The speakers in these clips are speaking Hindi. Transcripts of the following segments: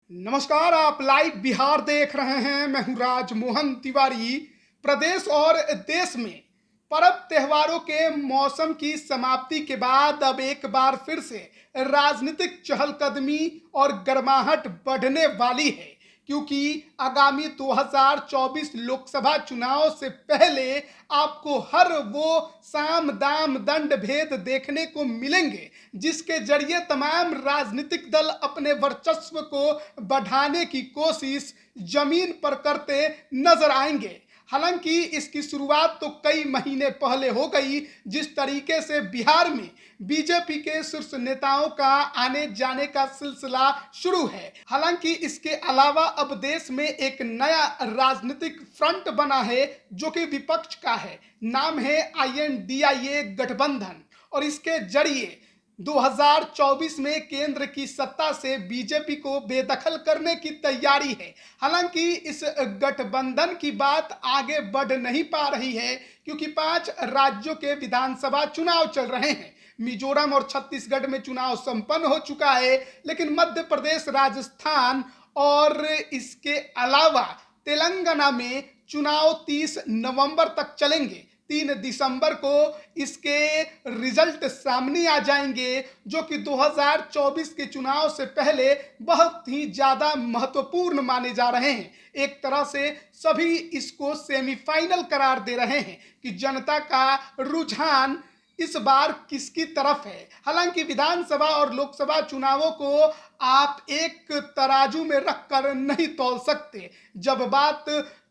नमस्कार, आप लाइव बिहार देख रहे हैं। मैं हूं राजमोहन तिवारी। प्रदेश और देश में पर्व त्योहारों के मौसम की समाप्ति के बाद अब एक बार फिर से राजनीतिक चहलकदमी और गर्माहट बढ़ने वाली है, क्योंकि आगामी 2024 लोकसभा चुनाव से पहले आपको हर वो साम दाम दंड भेद देखने को मिलेंगे जिसके जरिए तमाम राजनीतिक दल अपने वर्चस्व को बढ़ाने की कोशिश जमीन पर करते नजर आएंगे। हालांकि इसकी शुरुआत तो कई महीने पहले हो गई, जिस तरीके से बिहार में बीजेपी के शीर्ष नेताओं का आने जाने का सिलसिला शुरू है। हालांकि इसके अलावा अब देश में एक नया राजनीतिक फ्रंट बना है जो कि विपक्ष का है। नाम है INDIA गठबंधन, और इसके जरिए 2024 में केंद्र की सत्ता से बीजेपी को बेदखल करने की तैयारी है। हालांकि इस गठबंधन की बात आगे बढ़ नहीं पा रही है, क्योंकि 5 राज्यों के विधानसभा चुनाव चल रहे हैं। मिजोरम और छत्तीसगढ़ में चुनाव संपन्न हो चुका है, लेकिन मध्य प्रदेश, राजस्थान और इसके अलावा तेलंगाना में चुनाव 30 नवंबर तक चलेंगे। 3 दिसंबर को इसके रिजल्ट सामने आ जाएंगे, जो कि 2024 के चुनाव से पहले बहुत ही ज्यादा महत्वपूर्ण माने जा रहे हैं। एक तरह से सभी इसको सेमीफाइनल करार दे रहे हैं कि जनता का रुझान इस बार किसकी तरफ है। हालांकि विधानसभा और लोकसभा चुनावों को आप एक तराजू में रखकर नहीं तौल सकते। जब बात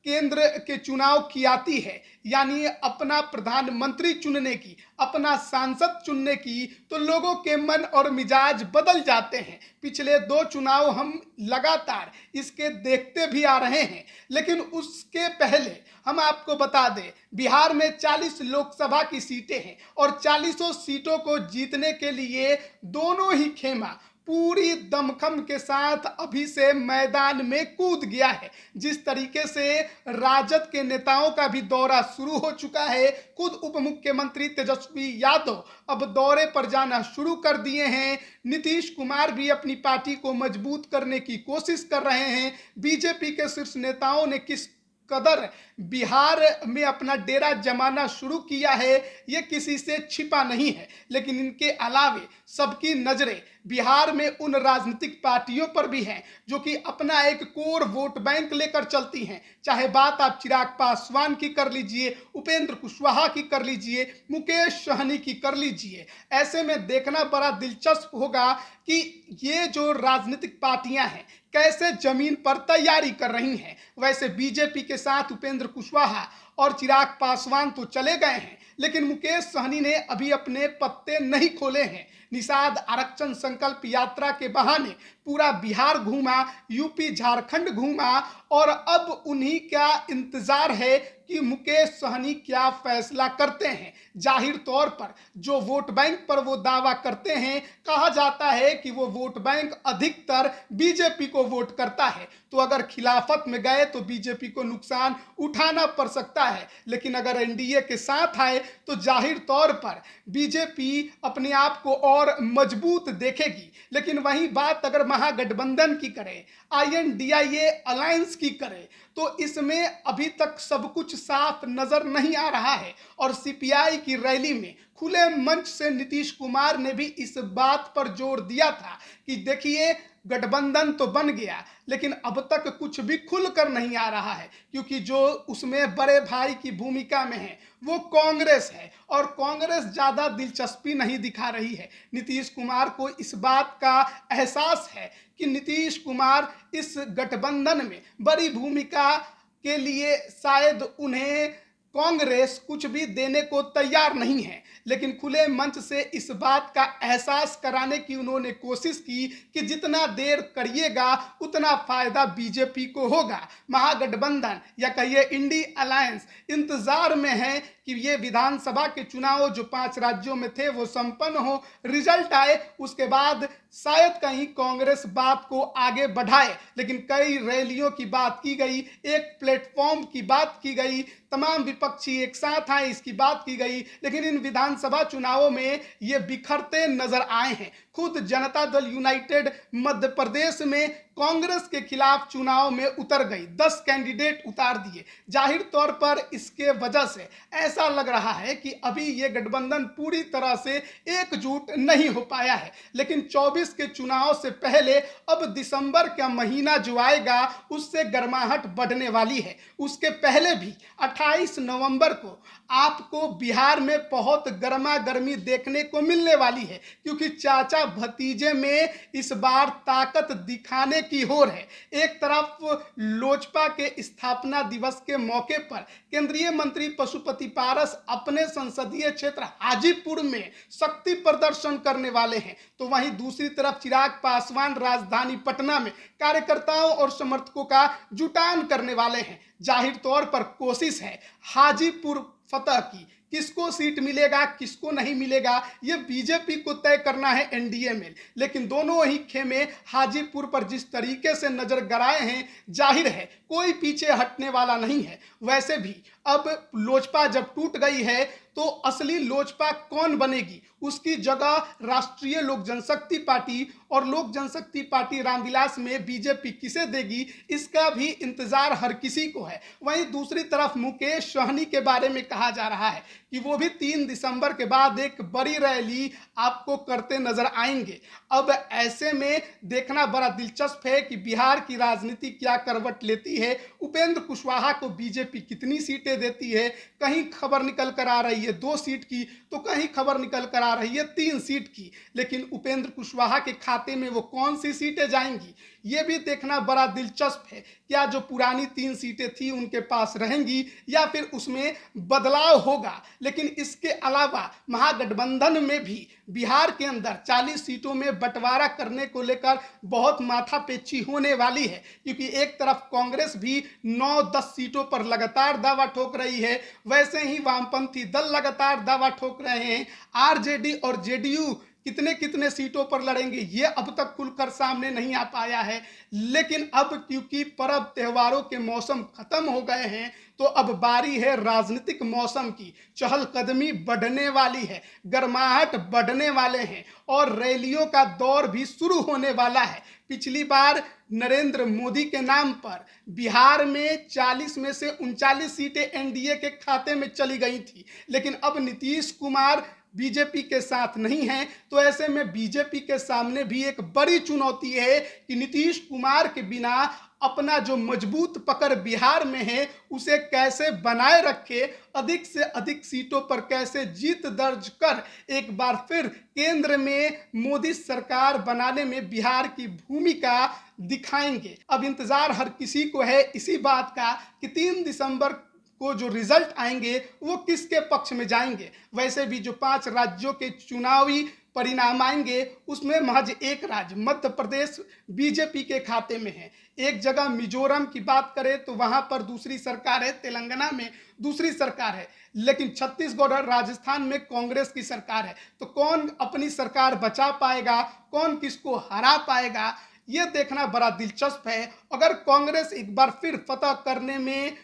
केंद्र के चुनाव की आती है, यानी अपना प्रधानमंत्री चुनने की, अपना सांसद चुनने की, तो लोगों के मन और मिजाज बदल जाते हैं। पिछले 2 चुनाव हम लगातार इसके देखते भी आ रहे हैं। लेकिन उसके पहले हम आपको बता दें, बिहार में 40 लोकसभा की सीटें हैं और 40 सीटों को जीतने के लिए दोनों ही खेमा पूरी दमखम के साथ अभी से मैदान में कूद गया है। जिस तरीके से राजद के नेताओं का भी दौरा शुरू हो चुका है, खुद उप मुख्यमंत्री तेजस्वी यादव अब दौरे पर जाना शुरू कर दिए हैं। नीतीश कुमार भी अपनी पार्टी को मजबूत करने की कोशिश कर रहे हैं। बीजेपी के शीर्ष नेताओं ने किस कदर बिहार में अपना डेरा जमाना शुरू किया है, यह किसी से छिपा नहीं है। लेकिन इनके अलावे सबकी नजरें बिहार में उन राजनीतिक पार्टियों पर भी हैं जो कि अपना एक कोर वोट बैंक लेकर चलती हैं। चाहे बात आप चिराग पासवान की कर लीजिए, उपेंद्र कुशवाहा की कर लीजिए, मुकेश सहनी की कर लीजिए। ऐसे में देखना बड़ा दिलचस्प होगा कि ये जो राजनीतिक पार्टियां हैं कैसे जमीन पर तैयारी कर रही हैं। वैसे बीजेपी के साथ उपेंद्र कुशवाहा और चिराग पासवान तो चले गए हैं, लेकिन मुकेश सहनी ने अभी अपने पत्ते नहीं खोले हैं। निषाद आरक्षण संकल्प यात्रा के बहाने पूरा बिहार घूमा, यूपी झारखंड घूमा, और अब उन्हीं का इंतजार है कि मुकेश सहनी क्या फैसला करते हैं। जाहिर तौर पर जो वोट बैंक पर वो दावा करते हैं, कहा जाता है कि वो वोट बैंक अधिकतर बीजेपी को वोट करता है। तो अगर खिलाफत में गए तो बीजेपी को नुकसान उठाना पड़ सकता है, लेकिन अगर एनडीए के साथ आए तो जाहिर तौर पर बीजेपी अपने आप को और मजबूत देखेगी। लेकिन वही बात अगर महागठबंधन की करें, INDIA अलायंस की करें, तो इसमें अभी तक सब कुछ साफ नजर नहीं आ रहा है। और CPI की रैली में खुले मंच से नीतीश कुमार ने भी इस बात पर जोर दिया था कि देखिए, गठबंधन तो बन गया, लेकिन अब तक कुछ भी खुलकर नहीं आ रहा है, क्योंकि जो उसमें बड़े भाई की भूमिका में है वो कांग्रेस है, और कांग्रेस ज्यादा दिलचस्पी नहीं दिखा रही है। नीतीश कुमार को इस बात का एहसास है कि नीतीश कुमार इस गठबंधन में बड़ी भूमिका के लिए शायद उन्हें कांग्रेस कुछ भी देने को तैयार नहीं है। लेकिन खुले मंच से इस बात का एहसास कराने की उन्होंने कोशिश की कि जितना देर करिएगा उतना फायदा बीजेपी को होगा। महागठबंधन या कहिए इंडी अलायंस इंतजार में है कि ये विधानसभा के चुनाव जो 5 राज्यों में थे वो संपन्न हो, रिजल्ट आए, उसके बाद शायद कहीं कांग्रेस बात को आगे बढ़ाए। लेकिन कई रैलियों की बात की गई, एक प्लेटफॉर्म की बात की गई, तमाम विपक्षी एक साथ आए इसकी बात की गई, लेकिन इन विधानसभा चुनावों में ये बिखरते नजर आए हैं। खुद जनता दल यूनाइटेड मध्य प्रदेश में कांग्रेस के खिलाफ चुनाव में उतर गई, 10 कैंडिडेट उतार दिए। जाहिर तौर पर इसके वजह से ऐसा लग रहा है कि अभी ये गठबंधन पूरी तरह से एकजुट नहीं हो पाया है, लेकिन 24 के चुनाव से पहले अब दिसंबर का महीना जो आएगा उससे गर्माहट बढ़ने वाली है। उसके पहले भी 28 नवंबर को आपको बिहार में बहुत गर्मा गर्मी देखने को मिलने वाली है, क्योंकि चाचा भतीजे में इस बार ताकत दिखाने की होड़ है। एक तरफ लोजपा के स्थापना दिवस के मौके पर केंद्रीय मंत्री पशुपति पारस अपने संसदीय क्षेत्र हाजीपुर में शक्ति प्रदर्शन करने वाले हैं, तो वहीं दूसरी तरफ चिराग पासवान राजधानी पटना में कार्यकर्ताओं और समर्थकों का जुटान करने वाले हैं। जाहिर तौर पर कोशिश है हाजीपुर फतह की, किसको सीट मिलेगा किसको नहीं मिलेगा ये बीजेपी को तय करना है एनडीए में, लेकिन दोनों ही खेमे हाजीपुर पर जिस तरीके से नजर गड़ाए हैं, जाहिर है कोई पीछे हटने वाला नहीं है। वैसे भी अब लोजपा जब टूट गई है तो असली लोजपा कौन बनेगी, उसकी जगह राष्ट्रीय लोक जनशक्ति पार्टी और लोक जनशक्ति पार्टी रामविलास में बीजेपी किसे देगी, इसका भी इंतजार हर किसी को है। वहीं दूसरी तरफ मुकेश सहनी के बारे में कहा जा रहा है कि वो भी 3 दिसंबर के बाद एक बड़ी रैली आपको करते नजर आएंगे। अब ऐसे में देखना बड़ा दिलचस्प है कि बिहार की राजनीति क्या करवट लेती है। उपेंद्र कुशवाहा को बीजेपी कितनी सीटें देती है, कहीं खबर निकल कर आ रही है 2 सीट की, तो कहीं खबर निकल कर आ रही है 3 सीट की, लेकिन उपेंद्र कुशवाहा के खाते में वो कौन सी सीटें जाएंगी ये भी देखना बड़ा दिलचस्प है। क्या जो पुरानी 3 सीटें थी उनके पास रहेंगी या फिर उसमें बदलाव होगा। लेकिन इसके अलावा महागठबंधन में भी बिहार के अंदर 40 सीटों में बंटवारा करने को लेकर बहुत माथापेची होने वाली है, क्योंकि एक तरफ कांग्रेस भी 9-10 सीटों पर लगातार दावा ठोक रही है, वैसे ही वामपंथी दल लगातार दावा ठोक रहे हैं। आरजेडी और जेडीयू कितने कितने सीटों पर लड़ेंगे ये अब तक खुलकर सामने नहीं आ पाया है, लेकिन अब क्योंकि पर्व त्योहारों के मौसम खत्म हो गए हैं तो अब बारी है राजनीतिक मौसम की। चहलकदमी बढ़ने वाली है, गर्माहट बढ़ने वाले हैं और रैलियों का दौर भी शुरू होने वाला है। पिछली बार नरेंद्र मोदी के नाम पर बिहार में 40 में से 39 सीटें एनडीए के खाते में चली गई थी, लेकिन अब नीतीश कुमार बीजेपी के साथ नहीं है, तो ऐसे में बीजेपी के सामने भी एक बड़ी चुनौती है कि नीतीश कुमार के बिना अपना जो मजबूत पकड़ बिहार में है उसे कैसे बनाए रखे, अधिक से अधिक सीटों पर कैसे जीत दर्ज कर एक बार फिर केंद्र में मोदी सरकार बनाने में बिहार की भूमिका दिखाएंगे। अब इंतजार हर किसी को है इसी बात का कि 3 दिसंबर को जो रिजल्ट आएंगे वो किसके पक्ष में जाएंगे। वैसे भी जो 5 राज्यों के चुनावी परिणाम आएंगे उसमें महज एक राज्य मध्य प्रदेश बीजेपी के खाते में है। एक जगह मिजोरम की बात करें तो वहां पर दूसरी सरकार है, तेलंगाना में दूसरी सरकार है, लेकिन छत्तीसगढ़ और राजस्थान में कांग्रेस की सरकार है। तो कौन अपनी सरकार बचा पाएगा, कौन किसको हरा पाएगा, ये देखना बड़ा दिलचस्प है। अगर कांग्रेस एक बार फिर फतह करने में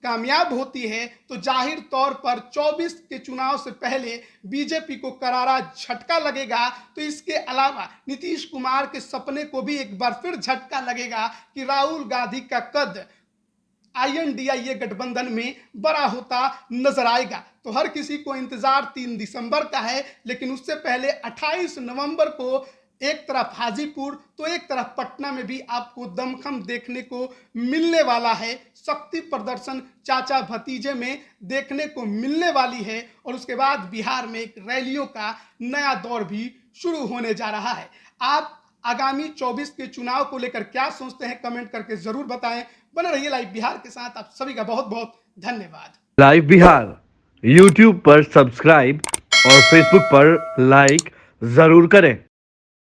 कामयाब होती है तो जाहिर तौर पर 24 के चुनाव से पहले बीजेपी को करारा झटका लगेगा। तो इसके अलावा नीतीश कुमार के सपने को भी एक बार फिर झटका लगेगा कि राहुल गांधी का कद INDIA गठबंधन में बड़ा होता नजर आएगा। तो हर किसी को इंतजार 3 दिसंबर का है, लेकिन उससे पहले 28 नवंबर को एक तरफ हाजीपुर तो एक तरफ पटना में भी आपको दमखम देखने को मिलने वाला है। शक्ति प्रदर्शन चाचा भतीजे में देखने को मिलने वाली है और उसके बाद बिहार में एक रैलियों का नया दौर भी शुरू होने जा रहा है। आप आगामी 24 के चुनाव को लेकर क्या सोचते हैं कमेंट करके जरूर बताएं। बने रहिए लाइव बिहार के साथ। आप सभी का बहुत बहुत धन्यवाद। लाइव बिहार यूट्यूब पर सब्सक्राइब और फेसबुक पर लाइक जरूर करें।